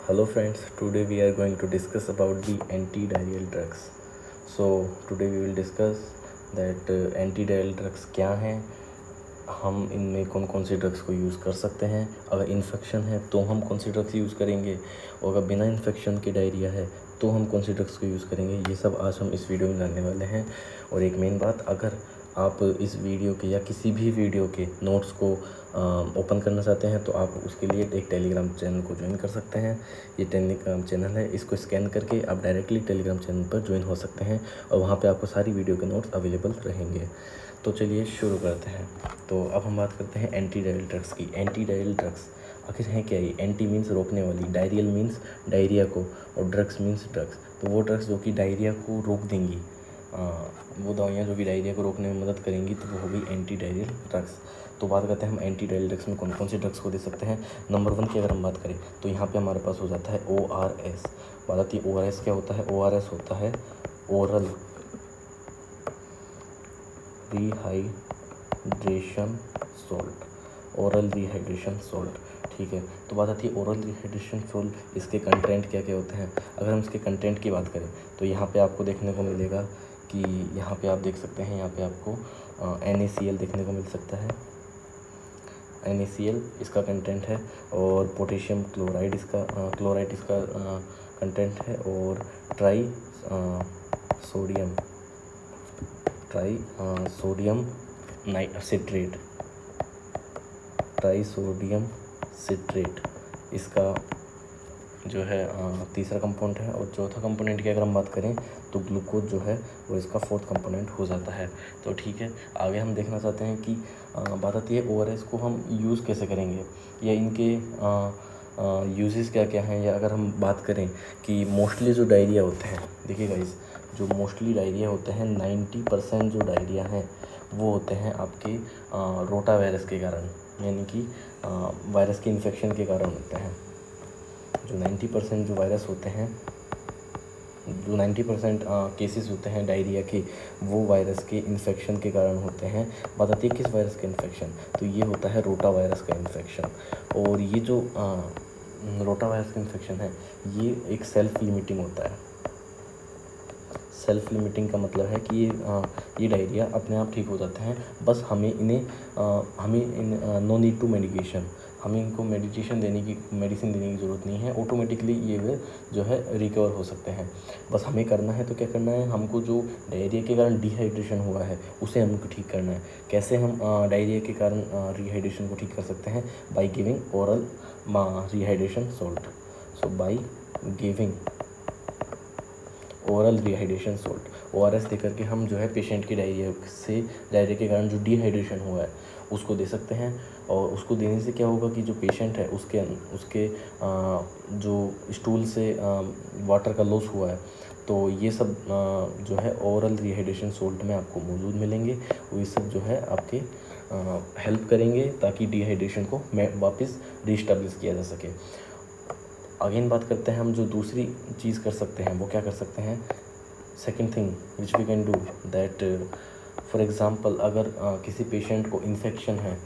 Hello friends, today we are going to discuss about the antidiarrheal drugs. So today we will discuss that antidiarrheal drugs क्या हैं, हम इनमें कौन कौन से ड्रग्स को यूज़ कर सकते हैं, अगर इन्फेक्शन है तो हम कौन से ड्रग्स यूज़ करेंगे, और अगर बिना इन्फेक्शन के डायरिया है तो हम कौन से ड्रग्स को यूज़ करेंगे, ये सब आज हम इस वीडियो में जानने वाले हैं। और एक मेन बात, अगर आप इस वीडियो के या किसी भी वीडियो के नोट्स को ओपन करना चाहते हैं तो आप उसके लिए एक टेलीग्राम चैनल को ज्वाइन कर सकते हैं। ये टेलीग्राम चैनल है, इसको स्कैन करके आप डायरेक्टली टेलीग्राम चैनल पर ज्वाइन हो सकते हैं और वहाँ पे आपको सारी वीडियो के नोट्स अवेलेबल रहेंगे। तो चलिए शुरू करते हैं। तो अब हम बात करते हैं एंटीडायरियल ड्रग्स की। एंटीडायरियल ड्रग्स आखिर हैं क्या? ये एंटी मीन्स रोकने वाली, डायरियल मीन्स डायरिया को, और ड्रग्स मीन्स ड्रग्स। तो वो ड्रग्स जो कि डायरिया को रोक देंगी, वो दवाइयाँ जो कि डायरिया को रोकने में मदद करेंगी, तो वो हो गई एंटी डायरियल ड्रग्स। तो बात करते हैं हम एंटी डायरियल ड्रग्स में कौन कौन से ड्रग्स को दे सकते हैं। नंबर 1 की अगर हम बात करें तो यहाँ पे हमारे पास हो जाता है ORS। बात आती है ORS क्या होता है। ORS होता है oral rehydration salt, oral rehydration salt. ठीक है, तो बात आती है ओरल रिहाइड्रेशन सॉल्ट, इसके कंटेंट क्या क्या होते हैं। अगर हम इसके कंटेंट की बात करें तो यहाँ पे आपको देखने को मिलेगा कि यहाँ पे आप देख सकते हैं, यहाँ पे आपको NaCl देखने को मिल सकता है। NaCl इसका कंटेंट है, और पोटेशियम क्लोराइड इसका कंटेंट है, और सोडियम सिट्रेट, ट्राइसोडियम सिट्रेट इसका जो है तीसरा कंपोनेंट है। और चौथा कंपोनेंट की अगर हम बात करें तो ग्लूकोज जो है वो इसका फोर्थ कंपोनेंट हो जाता है। तो ठीक है, आगे हम देखना चाहते हैं कि बात आती है ORS को हम यूज़ कैसे करेंगे, या इनके यूजेस क्या क्या हैं। या अगर हम बात करें कि मोस्टली जो डायरिया होते हैं, देखिए गाइस, जो मोस्टली डायरिया होते हैं 90% जो डायरिया हैं वो होते हैं आपके रोटा वायरस के कारण, यानी कि वायरस के इन्फेक्शन के कारण होते हैं। जो 90% जो वायरस होते हैं, जो 90% केसेस होते हैं डायरिया के, वो वायरस के इन्फेक्शन के कारण होते हैं। बात आती है किस वायरस का इन्फेक्शन, तो ये होता है रोटा वायरस का इन्फेक्शन। और ये जो रोटा वायरस का इन्फेक्शन है ये एक सेल्फ लिमिटिंग होता है। सेल्फ लिमिटिंग का मतलब है कि ये डायरिया अपने आप ठीक हो जाते हैं, बस हमें नो नीड टू मेडिकेशन, हमें इनको मेडिटेशन मेडिसिन देने की ज़रूरत नहीं है। ऑटोमेटिकली ये जो है रिकवर हो सकते हैं। बस हमें करना है तो क्या करना है, हमको जो डायरिया के कारण डिहाइड्रेशन हुआ है उसे हमको ठीक करना है। कैसे हम डायरिया के कारण रिहाइड्रेशन को ठीक कर सकते हैं? By giving oral rehydration salt. So by giving oral rehydration salt, ORS दे करके हम जो है पेशेंट की डायरिया के कारण जो डिहाइड्रेशन हुआ है उसको दे सकते हैं। और उसको देने से क्या होगा कि जो पेशेंट है उसके जो स्टूल से वाटर का लॉस हुआ है, तो ये सब जो है ओरल रिहाइड्रेशन सॉल्ट में आपको मौजूद मिलेंगे। वो ये सब जो है आपके हेल्प करेंगे ताकि डिहाइड्रेशन को वापस रीस्टेब्लिश किया जा सके। अगेन बात करते हैं हम जो दूसरी चीज़ कर सकते हैं वो क्या कर सकते हैं। Second thing which we can do that, for example अगर किसी पेशेंट को इन्फेक्शन है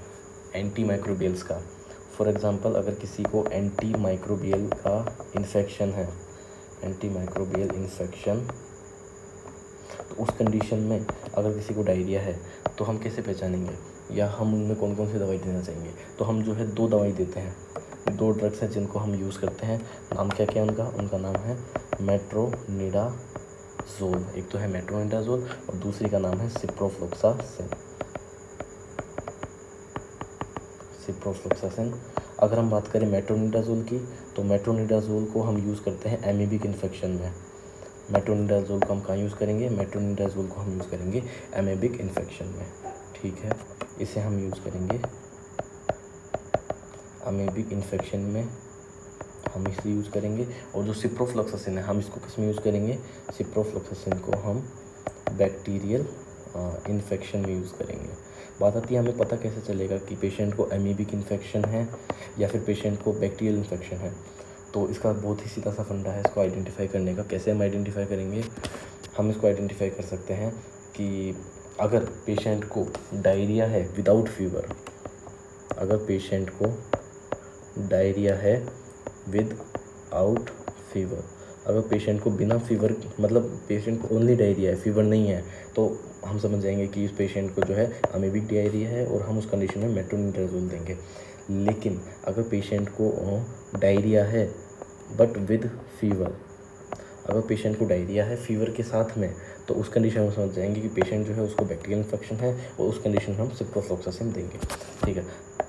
एंटी माइक्रोबियल्स का, फॉर एग्ज़ाम्पल अगर किसी को एंटी माइक्रोबियल का इन्फेक्शन है, एंटी माइक्रोबियल इन्फेक्शन, तो उस कंडीशन में अगर किसी को डायरिया है तो हम कैसे पहचानेंगे, या हम उनमें कौन कौन सी दवाई देना चाहेंगे। तो हम जो है 2 दवाई देते हैं, 2 ड्रग्स हैं जिनको हम यूज़ करते हैं। नाम क्या क्या उनका नाम है मेट्रोनिडाज़ोल। एक तो है मेट्रोनिडाज़ोल और दूसरी का नाम है सिप्रोफ्लोक्सासिन। अगर हम बात करें मेट्रोनिडाज़ोल की, तो मेट्रोनिडाज़ोल को हम यूज़ करते हैं एमीबिक इन्फेक्शन में। मेट्रोनिडाज़ोल को हम कहाँ यूज़ करेंगे? मेट्रोनिडाज़ोल को हम यूज़ करेंगे एमीबिक इन्फेक्शन में। ठीक है, इसे हम यूज़ करेंगे एमीबिक इन्फेक्शन में, हम इसे यूज़ करेंगे। और जो सिप्रोफ्लोक्सासिन है हम इसको किस में यूज़ करेंगे? सिप्रोफ्लोक्सासिन को हम बैक्टीरियल इन्फेक्शन में यूज़ करेंगे। बात आती है हमें पता कैसे चलेगा कि पेशेंट को एमीबिक इन्फेक्शन है या फिर पेशेंट को बैक्टीरियल इन्फेक्शन है। तो इसका बहुत ही सीधा सा फंडा है इसको आइडेंटिफाई करने का। कैसे हम आइडेंटिफाई करेंगे? हम इसको आइडेंटिफाई कर सकते हैं कि अगर पेशेंट को डायरिया है विदाउट फीवर, अगर पेशेंट को डायरिया है विद आउट फीवर। अगर पेशेंट को बिना फीवर, मतलब पेशेंट को ओनली डायरिया है, फीवर नहीं है, तो हम समझ जाएंगे कि इस पेशेंट को जो है अमीबिक डायरिया है और हम उस कंडीशन में मेट्रोनिडाज़ोल देंगे। लेकिन अगर पेशेंट को डायरिया है बट विद फीवर, अगर पेशेंट को डायरिया है फीवर के साथ में, तो उस कंडीशन में समझ जाएंगे कि पेशेंट जो है उसको बैक्टीरियल इन्फेक्शन है और उस कंडीशन में हम सिप्रोफ्लॉक्सासिन देंगे। ठीक है।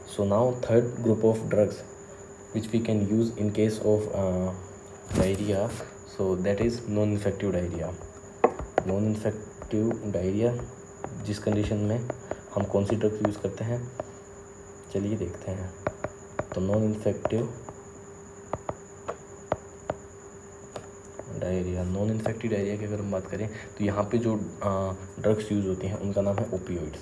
So now third group of drugs which we can use in case of diarrhoea, so that is non infective diarrhoea. Non infective diarrhoea जिस कंडीशन में हम कौन सी ड्रग यूज़ करते हैं, चलिए देखते हैं। तो नॉन इन्फेक्टिव डायरिया की अगर हम बात करें तो यहाँ पे जो ड्रग्स यूज़ होती हैं उनका नाम है ओपियोइड्स,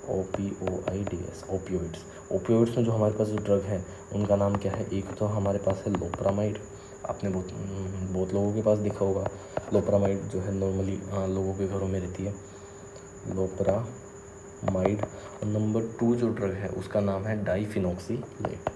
OPOIDS, ओपियोइड्स। ओपियोइड्स में जो हमारे पास जो ड्रग है उनका नाम क्या है, एक तो हमारे पास है लोपरामाइड, आपने बहुत लोगों के पास देखा होगा लोपरामाइड जो है नॉर्मली लोगों के घरों में रहती है, लोपरामाइड। और नंबर 2 जो ड्रग है उसका नाम है डाइफिनॉक्सीलेट।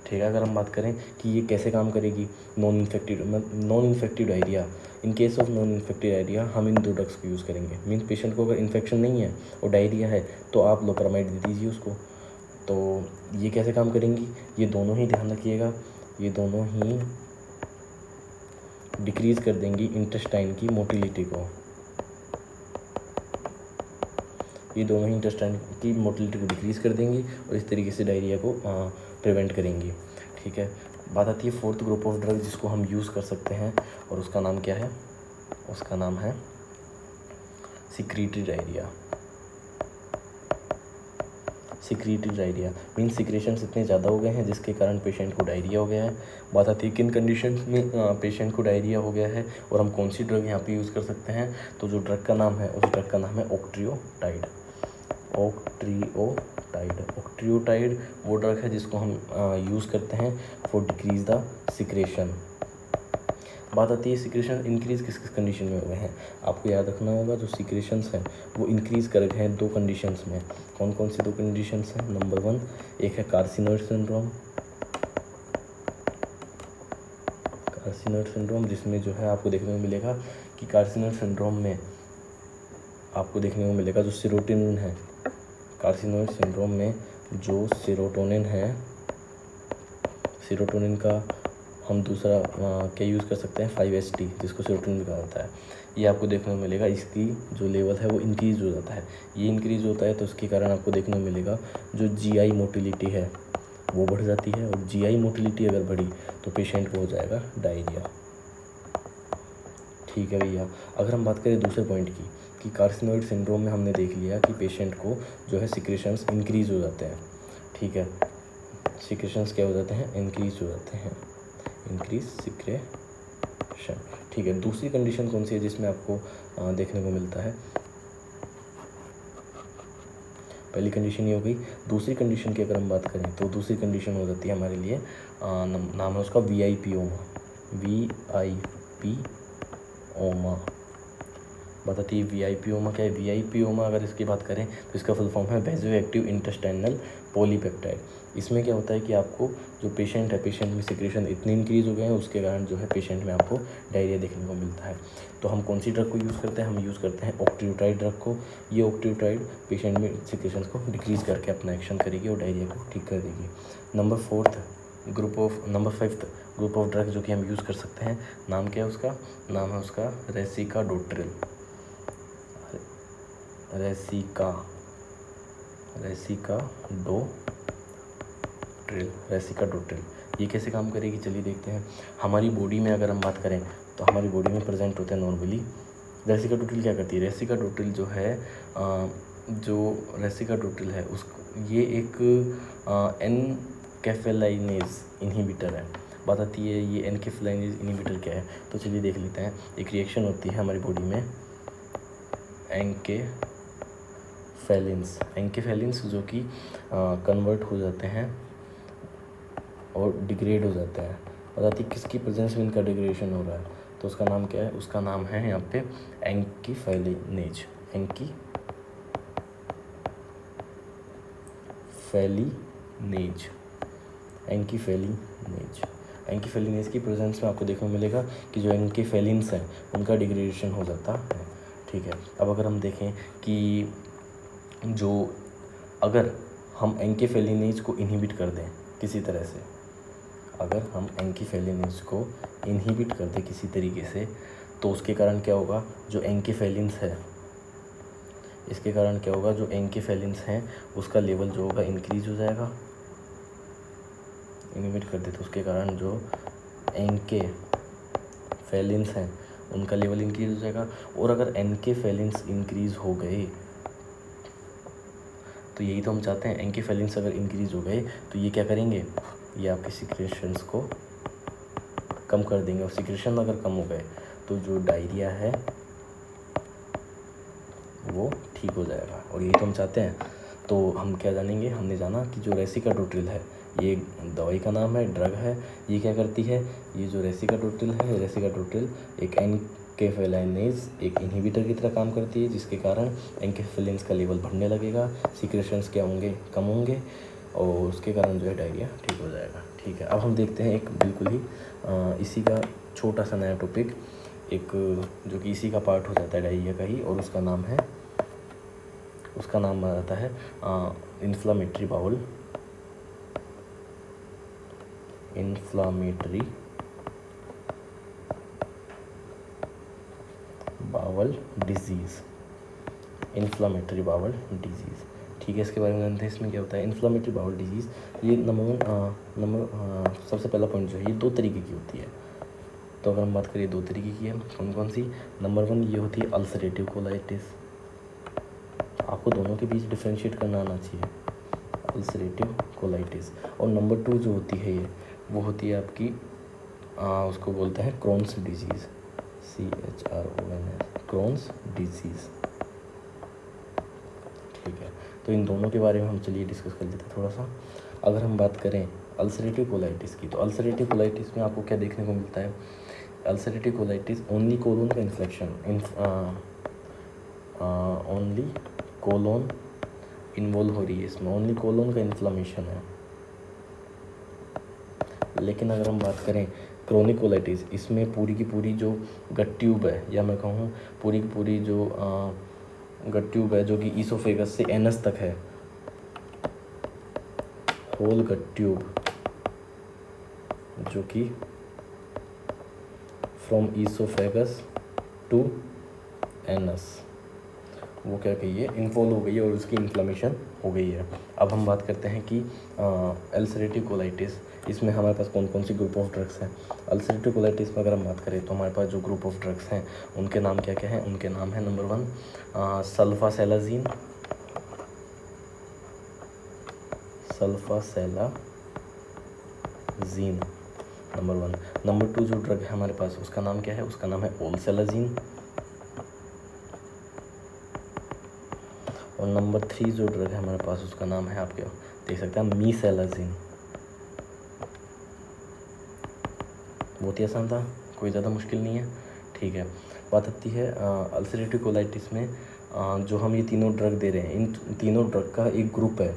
ठीक है। अगर हम बात करें कि ये कैसे काम करेगी, non infective diarrhoea, in case of non infective diarrhoea हम इन 2 ड्रग्स को यूज़ करेंगे। मीन्स पेशेंट को अगर इन्फेक्शन नहीं है और डायरिया है तो आप लोपरामाइड दे दीजिए उसको। तो ये कैसे काम करेंगी, ये दोनों ही ध्यान रखिएगा, ये दोनों ही डिक्रीज़ कर देंगी इंटेस्टाइन की मोटिलिटी को, ये दोनों ही इंटेस्टाइन की मोटिलिटी को डिक्रीज़ कर देंगी और इस तरीके से डायरिया को प्रिवेंट करेंगी। ठीक है। बात आती है फोर्थ ग्रुप ऑफ ड्रग जिसको हम यूज़ कर सकते हैं और उसका नाम क्या है, उसका नाम है secretory diarrhoea. Secretory diarrhoea means secretions इतने ज़्यादा हो गए हैं जिसके कारण पेशेंट को डायरिया हो गया है। बात आती है किन कंडीशंस में पेशेंट को डायरिया हो गया है और हम कौन सी ड्रग यहाँ पे यूज़ कर सकते हैं। तो जो ड्रग का नाम है उस ड्रग का नाम है ऑक्ट्रियोटाइड। ऑक्ट्रियोटाइड वो ड्रग है जिसको हम यूज़ करते हैं फॉर डिक्रीज़ द सिक्रेशन। बात आती है सिक्रेशन इंक्रीज़ किस किस कंडीशन में हुए हैं, आपको याद रखना होगा जो सिक्रेशंस हैं वो इंक्रीज़ कर गए हैं 2 कंडीशंस में। कौन कौन सी 2 कंडीशंस हैं, नंबर 1 एक है कार्सिनोइड सिंड्रोम, जिसमें जो है आपको देखने को मिलेगा कि कार्सिनोइड सिंड्रोम में आपको देखने को मिलेगा जो सेरोटोनिन है, कार्सिनोइड सिंड्रोम में जो सेरोटोनिन है, सेरोटोनिन का हम दूसरा क्या यूज़ कर सकते हैं 5-HT जिसको सेरोटोनिन कहा जाता है। ये आपको देखने को मिलेगा इसकी जो लेवल है वो इंक्रीज़ हो जाता है। ये इंक्रीज़ होता है तो उसके कारण आपको देखने को मिलेगा जो GI मोटिलिटी है वो बढ़ जाती है और GI मोटिलिटी अगर बढ़ी तो पेशेंट को हो जाएगा डायरिया। ठीक है भैया। अगर हम बात करें दूसरे पॉइंट की कि कार्सिनोइड सिंड्रोम में हमने देख लिया कि पेशेंट को जो है सिक्रेशंस इंक्रीज़ हो जाते हैं। ठीक है, सिक्रेशंस क्या हो जाते हैं, इंक्रीज़ हो जाते हैं, इंक्रीज सिक्रेशन। ठीक है। दूसरी कंडीशन कौन सी है जिसमें आपको देखने को मिलता है, पहली कंडीशन ये हो गई। दूसरी कंडीशन की अगर हम बात करें तो दूसरी कंडीशन हो जाती है हमारे लिए नाम है उसका VIP ओमा। बताती है VIP ओमा क्या है। VIP ओमा अगर इसकी बात करें तो इसका फुल फॉर्म है वेजो एक्टिव इंटेस्टाइनल पॉलीपेप्टाइड। इसमें क्या होता है कि आपको जो पेशेंट है, पेशेंट में सिक्रेशन इतने इंक्रीज़ हो गए हैं उसके कारण जो है पेशेंट में आपको डायरिया देखने को मिलता है। तो हम कौन सी ड्रग को यूज़ करते हैं, हम यूज़ करते हैं ऑक्ट्रियोटाइड ड्रग को। ये ऑक्ट्रियोटाइड पेशेंट में सिक्रेशन को डिक्रीज़ करके अपना एक्शन करेगी और डायरिया को ठीक कर देगी। Number 5th group of drug जो कि हम यूज़ कर सकते हैं, नाम क्या है उसका, नाम है उसका रेसिकाडोट्रिल। रेसिकाडोट्रिल ये कैसे काम करेगी, चलिए देखते हैं। हमारी बॉडी में अगर हम बात करें तो हमारी बॉडी में प्रेजेंट होते हैं नॉर्मली। रेसिकाडोट्रिल क्या करती है, रेसिकाडोट्रिल जो है रेसिकाडोट्रिल है ये एक एनकेफेलाइनेज इनहिबिटर है। बात आती है ये एनकेफेलाइनेज इनहिबिटर क्या है, तो चलिए देख लेते हैं। एक रिएक्शन होती है हमारी बॉडी में एंकेफेलिन्स जो कि कन्वर्ट हो जाते हैं और डिग्रेड हो जाते हैं। बताती है किसकी प्रेजेंस में इनका डिग्रेडेशन हो रहा है, तो उसका नाम क्या है, उसका नाम है यहाँ पे एंकीफेलिनेज। एंकीफेलिनेज। एंकीफेलिनेज की प्रेजेंस में आपको देखने को मिलेगा कि जो एंकीफेलिन्स हैं उनका डिग्रेडेशन हो जाता है। ठीक है, अब अगर हम देखें कि जो अगर हम एंकीफेलिनेज को इनहिबिट कर दें किसी तरह से, अगर हम एंकीफेलिनेज को इनहिबिट कर दें किसी तरीके से, तो उसके कारण क्या होगा, जो एंकीफेलिन्स है, इसके कारण क्या होगा, जो एंकीफेलिन्स हैं उसका लेवल जो होगा इंक्रीज हो जाएगा। इनहिबिट कर दे तो उसके कारण जो एंकेफेलिन्स हैं उनका लेवल इंक्रीज हो जाएगा। और अगर एंकेफेलिन्स इंक्रीज हो गए, तो यही तो हम चाहते हैं, एंकेफेलिन्स अगर इंक्रीज हो गए तो ये क्या करेंगे, ये आपके सिक्रेशंस को कम कर देंगे। और सिक्रेशन अगर कम हो गए तो जो डायरिया है वो ठीक हो जाएगा, और यही तो हम चाहते हैं। तो हम क्या जानेंगे, हमने जाना कि जो रेसिकाडोट्रिल है, ये दवाई का नाम है, ड्रग है। ये क्या करती है, ये जो रेसिकाडोट्रिल है, रेसिकाडोट्रिल एक एंकेफेलिनेज, एक इनहिबिटर की तरह काम करती है, जिसके कारण एंकेफेलिन्स का लेवल बढ़ने लगेगा, सिक्रेशंस क्या होंगे, कम होंगे, और उसके कारण जो है डायरिया ठीक हो जाएगा। ठीक है, अब हम देखते हैं एक बिल्कुल ही इसी का छोटा सा नया टॉपिक, एक जो कि इसी का पार्ट हो जाता है डायरिया का ही, और उसका नाम आ जाता है inflammatory bowel disease. Inflammatory bowel disease, ठीक है, इसके बारे में जानते हैं। इसमें क्या होता है, इन्फ्लामेटरी बाउल डिजीज़, ये सबसे पहला पॉइंट जो है, ये दो तरीके की होती है। तो अगर हम बात करें, दो तरीके की है, कौन कौन सी। नंबर 1 ये होती है अल्सरेटिव कोलाइटिस। आपको दोनों के बीच डिफ्रेंशिएट करना आना चाहिए, अल्सरेटिव कोलाइटिस। और नंबर 2 जो होती है ये, वो होती है आपकी उसको बोलते हैं Crohn's disease, CHRONS, Crohn's disease. ठीक है, तो इन दोनों के बारे में हम चलिए डिस्कस कर लेते हैं थोड़ा सा। अगर हम बात करें अल्सरेटिव कोलाइटिस की, तो अल्सरेटिव कोलाइटिस में आपको क्या देखने को मिलता है, अल्सरेटिव कोलाइटिस ओनली कोलोन का इन्फेक्शन, ओनली कोलोन इन्वॉल्व हो रही है इसमें, ओनली कोलोन का इन्फ्लामेशन है। लेकिन अगर हम बात करें क्रोनिक कोलाइटिस, इसमें पूरी की पूरी जो गट ट्यूब है, या मैं कहूँ पूरी की पूरी जो गट ट्यूब है, जो कि ईसोफेगस से एनस तक है, होल गट ट्यूब, जो कि फ्रॉम ईसोफेगस टू एनस, वो क्या कही है, इन्वॉल्व हो गई है और उसकी इन्फ्लामेशन हो गई है। अब हम बात करते हैं कि अल्सरेटिव कोलाइटिस, इसमें हमारे पास कौन कौन सी ग्रुप ऑफ ड्रग्स हैं। अल्सरेटिव कोलाइटिस में अगर हम बात करें तो हमारे पास जो ग्रुप ऑफ ड्रग्स हैं उनके नाम क्या क्या हैं, उनके नाम है नंबर 1 सल्फासेलाजीन, नंबर 1। नंबर 2 जो ड्रग है हमारे पास, उसका नाम क्या है, उसका नाम है ओलसेलाजीन। और नंबर 3 जो ड्रग है हमारे पास, उसका नाम है, आपके देख सकते हैं, मीसेलाजीन। बहुत ही आसान था, कोई ज़्यादा मुश्किल नहीं है। ठीक है, बात आती है अल्सरेटिव कोलाइटिस में जो हम ये तीनों ड्रग दे रहे हैं, इन तीनों ड्रग का एक ग्रुप है।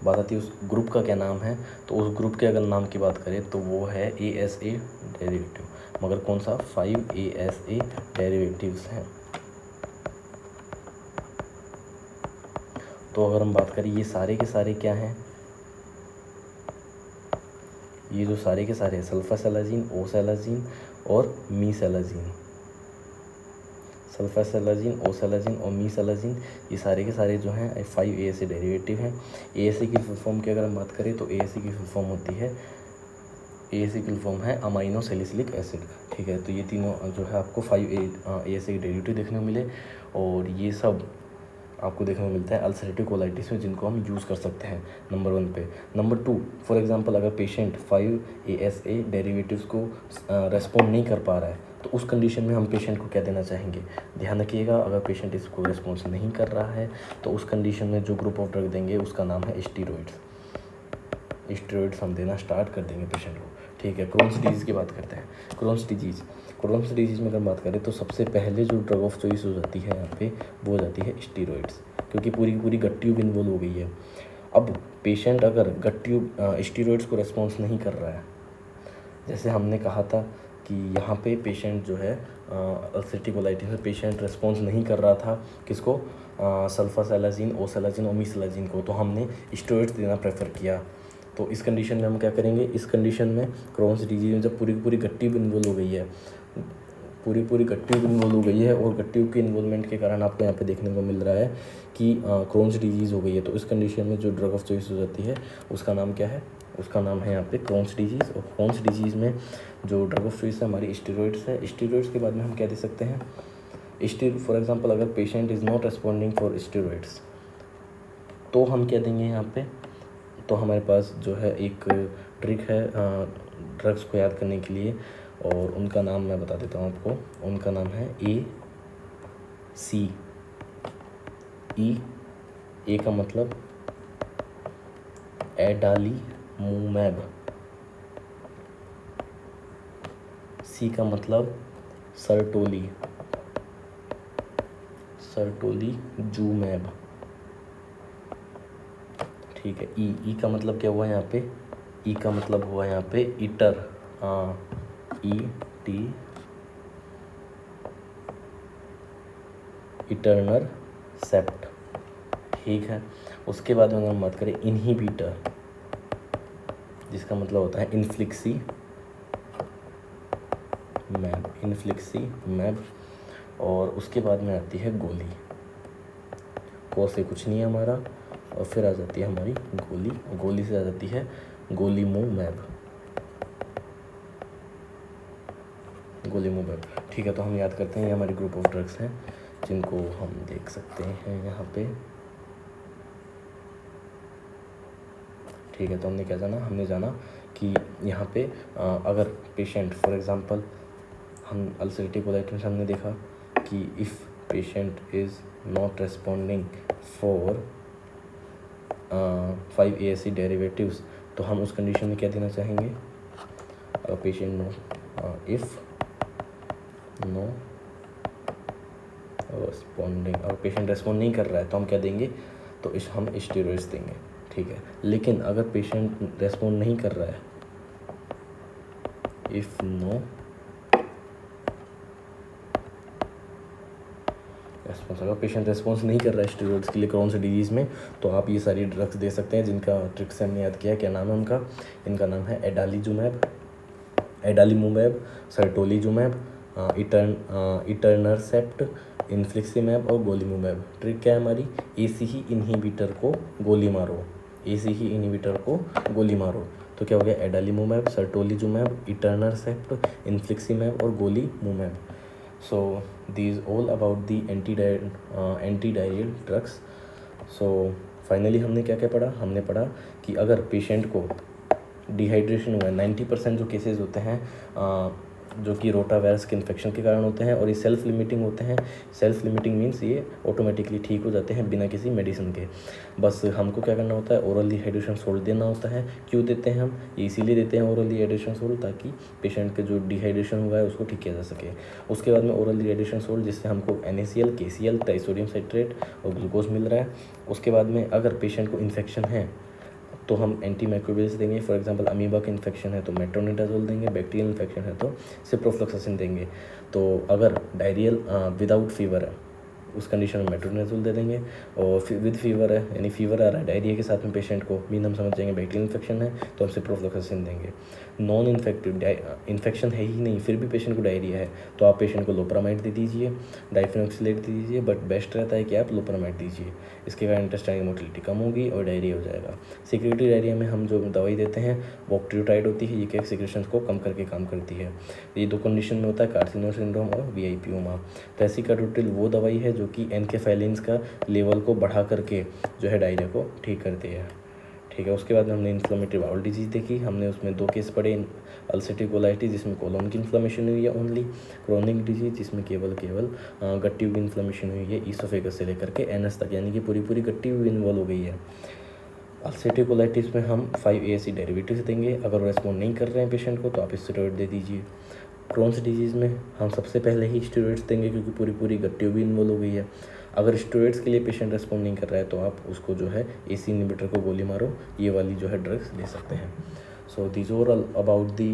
बात आती है उस ग्रुप का क्या नाम है, तो उस ग्रुप के अगर नाम की बात करें तो वो है ASA डेरिवेटिव, मगर कौन सा, 5 ASA डेरिवेटिव्स हैं। तो अगर हम बात करें, ये सारे के सारे क्या हैं, ये जो सारे के सारे सल्फासेलाजीन, ओसेलाजीन और मीसेलाजीन, सल्फासेलाजीन, ओसेलाजीन और मीसेलाजीन, ये सारे के सारे जो हैं 5 ASA डेरिवेटिव हैं। ASA की फुल फॉर्म की अगर हम बात करें तो ASA की फुल फॉर्म होती है, ASA की फुल फॉर्म है अमाइनो सैलिसिलिक एसिड। ठीक है, तो ये तीनों जो है आपको 5 ASA के डेरिवेटिव देखने को मिले, और ये सब आपको देखने को मिलता है अल्सरेटिव कोलाइटिस में, जिनको हम यूज़ कर सकते हैं नंबर 1 पे। नंबर 2, फॉर एग्जांपल अगर पेशेंट 5 ASA डेरिवेटिव्स को रेस्पॉन्ड नहीं कर पा रहा है, तो उस कंडीशन में हम पेशेंट को क्या देना चाहेंगे, ध्यान रखिएगा, अगर पेशेंट इसको रेस्पॉन्स नहीं कर रहा है तो उस कंडीशन में जो ग्रुप ऑफ ड्रग देंगे उसका नाम है स्टीरॉइड्स। स्टीरॉइड्स हम देना स्टार्ट कर देंगे पेशेंट को। ठीक है, क्रोन्स डिजीज़ की बात करते हैं। क्रोन्स डिजीज़ में अगर बात करें तो सबसे पहले जो ड्रग ऑफ चॉइस हो जाती है यहाँ पे, वो हो जाती है स्टीरॉइड्स, क्योंकि पूरी की पूरी गट ट्यूब इन्वॉल्व हो गई है। अब पेशेंट अगर गट ट्यूब स्टीरॉइड्स को रेस्पॉन्स नहीं कर रहा है, जैसे हमने कहा था कि यहाँ पे पेशेंट जो है अल्सरेटिव कोलाइटिस में पेशेंट रेस्पॉन्स नहीं कर रहा था किसको, सल्फासालाजिन, ओसालाजिन, ओमिसलाजिन को, तो हमने स्टेरॉइड्स देना प्रेफर किया। तो इस कंडीशन में हम क्या करेंगे, इस कंडीशन में क्रोन्स डिजीज में जब पूरी पूरी गट ट्यूब इन्वॉल्व हो गई है, पूरी गट ट्यूब इन्वॉल्व हो गई है और गट ट्यूब के इन्वॉल्वमेंट के कारण आपको यहाँ पे देखने को मिल रहा है कि क्रोन्स डिजीज़ हो गई है, तो इस कंडीशन में जो ड्रग ऑफ चॉइस हो जाती है उसका नाम क्या है, उसका नाम है यहाँ पे क्रोन्स डिजीज़। और क्रोन्स डिजीज़ में जो ड्रग ऑफ चॉइस है हमारी स्टेरॉइड्स है। स्टेरॉइड्स के बाद में हम क्या दे सकते हैं, फॉर एग्जांपल अगर patient is not responding for steroids तो हम क्या देंगे यहाँ पे, तो हमारे पास जो है एक ट्रिक है ड्रग्स को याद करने के लिए, और उनका नाम मैं बता देता हूँ आपको। उनका नाम है ACE। ए का मतलब एडालीमूमैब, सी का मतलब सर्टोलीजूमैब, ठीक है। ई का मतलब क्या हुआ यहाँ पे, ई का मतलब हुआ यहाँ पे इटर्नर सेप्ट, ठीक है। उसके बाद में अगर हम बात करें इनहिबिटर, जिसका मतलब होता है इन्फ्लिक्सीमैब, और उसके बाद में आती है गोली, को से कुछ नहीं है हमारा, और फिर आ जाती है हमारी गोली से आ जाती है गोलीमूमैब, ठीक है। तो हम याद करते हैं ये हमारी ग्रुप ऑफ ड्रग्स हैं जिनको हम देख सकते हैं यहाँ पे, ठीक है। तो हमने क्या जाना, हमने जाना कि यहाँ पे अगर पेशेंट फॉर एग्जांपल हम अल्सरेटिव कोलाइटिस हमने देखा कि if patient is not responding for 5-ASC derivatives, तो हम उस कंडीशन में क्या देना चाहेंगे, अगर पेशेंट इफ़ नो रेस्पॉन्डिंग, अगर पेशेंट रेस्पॉन्ड नहीं कर रहा है तो हम क्या देंगे, तो हम स्टेरॉइड्स देंगे, ठीक है। लेकिन अगर पेशेंट रेस्पॉन्ड नहीं कर रहा है, इफ़ नो रेस्पॉन्स, अगर पेशेंट रेस्पॉन्स नहीं कर रहा है स्टेरॉइड्स के लिए क्रोन्स डिजीज़ में, तो आप ये सारी ड्रग्स दे सकते हैं जिनका ट्रिक से हमने याद किया। क्या नाम है उनका, इनका नाम है एडालीमूमैब, सर्टोलीजूमैब, इटर्नरसेप्ट, इन्फ्लिक्सीमैब और गोलीमूमैब। ट्रिक क्या है हमारी, ACE इनहिबिटर को गोली मारो, तो क्या हो गया, एडालीमूमैब, सर्टोलीजूमैब, इटर्नरसेप्ट, इन्फ्लिक्सीमैब और गोलीमूमैब। So these all about the antidiarrheal drugs. So finally हमने क्या क्या पढ़ा, हमने पढ़ा कि अगर पेशेंट को डिहाइड्रेशन हुआ है, 90% जो केसेस होते हैं जो कि रोटावायरस के इन्फेक्शन के कारण होते हैं, और ये सेल्फ लिमिटिंग होते हैं। सेल्फ लिमिटिंग मीन्स ये ऑटोमेटिकली ठीक हो जाते हैं बिना किसी मेडिसिन के। बस हमको क्या करना होता है, ओरल डिहाइड्रेशन सोल्ट देना होता है। क्यों देते हैं हम, ये इसीलिए देते हैं ओरल डिहाइड्रेशन सोल्ट, ताकि पेशेंट के जो डिहाइड्रेशन हुआ है उसको ठीक किया जा सके। उसके बाद में ओरल डिहाइड्रेशन सोल्ट जिससे हमको NaCl, KCl, ट्राइसोडियम साइट्रेट और ग्लूकोज मिल रहा है। उसके बाद में अगर पेशेंट को इन्फेक्शन है तो हम एंटी माइक्रोबियल्स देंगे। फॉर एग्जांपल अमीबा का इन्फेक्शन है तो मेट्रोनिडाजोल देंगे, बैक्टीरियल इन्फेक्शन है तो सिप्रोफ्लोक्सासिन देंगे। तो अगर डायरियल विदाउट फीवर है उस कंडीशन में मेट्रोनिडाजोल दे देंगे, और विद फीवर है यानी फीवर आ रहा है डायरिया के साथ में पेशेंट को, मीन हम समझ जाएंगे बैक्टीरियल इन्फेक्शन है तो हम सिप्रोफ्लोक्सासिन देंगे। नॉन इन्फेक्टिव इन्फेक्शन है ही नहीं फिर भी पेशेंट को डायरिया है तो आप पेशेंट को लोप्रामाइड दे दीजिए, डाइफेनॉक्सिलेट दे दीजिए, बट बेस्ट रहता है कि आप लोप्रामाइड दीजिए। इसके कारण इंटेस्टाइनल मोटिलिटी कम होगी और डायरिया हो जाएगा। सिक्रेटरी डायरिया में हम जो दवाई देते हैं वो ऑक्ट्रियोटाइड होती है, ये क्या सिक्रेशंस को कम करके काम करती है। ये 2 कंडीशन में होता है, कार्सिनोल सिंड्रोम और VIPoma। तो एसिकाडोट्रिल वो दवाई है जो कि एनकेफेलिन्स का लेवल को बढ़ा करके जो है डायरिया को ठीक करती है, ठीक है। उसके बाद में हमने इन्फ्लेमेटरी बाउल डिजीज़ देखी, हमने उसमें 2 केस पढ़े, अल्सरेटिव कोलाइटिस जिसमें कोलोन की इन्फ्लेमेशन हुई है ओनली, क्रोनिक डिजीज जिसमें केवल गट ट्यूब इन्फ्लेमेशन हुई है ईसोफेगस से लेकर के एनस तक, यानी कि पूरी गट ट्यूब इन्वॉल्व हो गई है। अल्सरेटिव कोलाइटिस में हम 5-ASC डेरिवेटिव्स देंगे, अगर वो रेस्पॉन्ड नहीं कर रहे हैं पेशेंट को तो आप स्टेरॉइड दे दीजिए। क्रोन्स डिजीज़ में हम सबसे पहले ही स्टेरॉइड्स देंगे क्योंकि पूरी गट ट्यूब इन्वॉल्व हो गई है। अगर स्टेरॉइड्स के लिए पेशेंट रेस्पॉन्ड नहीं कर रहा है तो आप उसको जो है AC इनहिबिटर को गोली मारो, ये वाली जो है ड्रग्स ले सकते हैं। So these were about the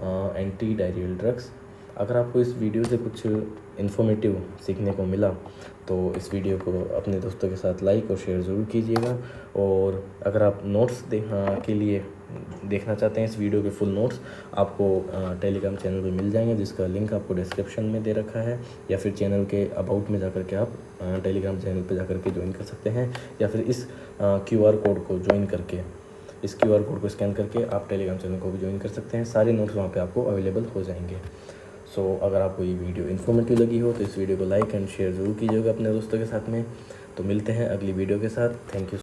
anti diarrhoeal drugs. अगर आपको इस वीडियो से कुछ इन्फॉर्मेटिव सीखने को मिला तो इस वीडियो को अपने दोस्तों के साथ लाइक और शेयर ज़रूर कीजिएगा। और अगर आप नोट्स के लिए देखना चाहते हैं इस वीडियो के फुल नोट्स, आपको टेलीग्राम चैनल पे मिल जाएंगे, जिसका लिंक आपको डिस्क्रिप्शन में दे रखा है, या फिर चैनल के अबाउट में जाकर के आप टेलीग्राम चैनल पे जाकर के ज्वाइन कर सकते हैं, या फिर इस QR कोड को ज्वाइन करके, इस QR कोड को स्कैन करके आप टेलीग्राम चैनल को भी ज्वाइन कर सकते हैं। सारे नोट्स वहाँ पे आपको अवेलेबल हो जाएंगे। सो अगर आपको ये वीडियो इन्फॉर्मेटिव लगी हो तो इस वीडियो को लाइक एंड शेयर ज़रूर कीजिएगा अपने दोस्तों के साथ में। तो मिलते हैं अगली वीडियो के साथ। Thank you.